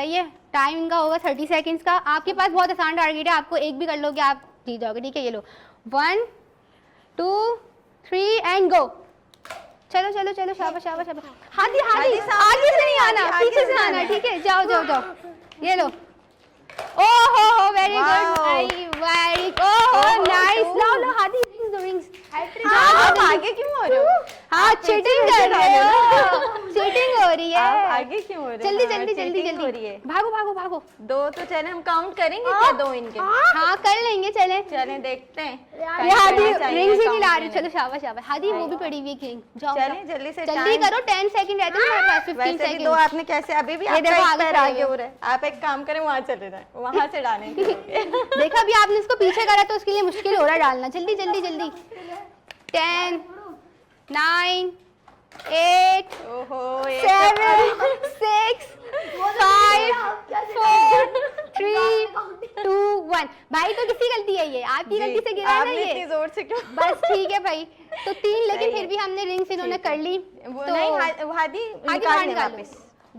सही है, टाइम इनका होगा 30 सेकंड्स का। आपके पास बहुत आसान टारगेट है, आपको एक भी कर लोगे आप जीत जाओगे, ठीक है। ये लो 1 2 3 एंड गो। चलो चलो चलो, शाबाश शाबाश शाबाश। हादी हादी आगे से नहीं आना, पीछे से आना, ठीक है। जाओ जाओ जाओ, ये लो। ओहो हो, very good, very oh nice. लाओ लो हादी, रिंग्स। आप आगे क्यों हो रहे हो? हाँ चीटिंग कर रहे हो, चीटिंग हो रही है। आप आगे क्यों हो रहे हो? जल्दी जल्दी जल्दी हो रही जल्दी, है। भागो भागो भागो। 2 तो चले, हम काउंट करेंगे क्या 2 इनके? हाँ कर लेंगे, चले चले देखते हैं। ये हादी रिंग्स ही नहीं ला रही। चलो शाबाश शाबाश हादी, वो भी पड़ी हुई रिंग। जाओ चलिए जल्दी से, जल्दी करो, 10 सेकंड रहते हैं हमारे पास, 15 वैसे भी सेकंड। 2 आपने कैसे, अभी भी ये आपका देखो एक आगे पैर खड़े आगे हो। हो रहा है। आप एक काम करें, वहाँ चले जाएं, वहाँ से डालें। देखा अभी आपने इसको पीछे करा तो उसके लिए मुश्किल हो रहा है डालना। जल्दी जल्दी जल्दी। 10 9 8 ओहो 7 6 5 4 3 2 1। भाई तो किसकी गलती है ये? आपकी गलती से गिरा है ना आपने ये। इतनी जोर से क्यों? बस ठीक है भाई, तो 3, लेकिन फिर भी हमने रिंग्स इन्होंने कर ली। वो तो नहीं, हादी हादी निकाल बाहर लें निकालो। वापस।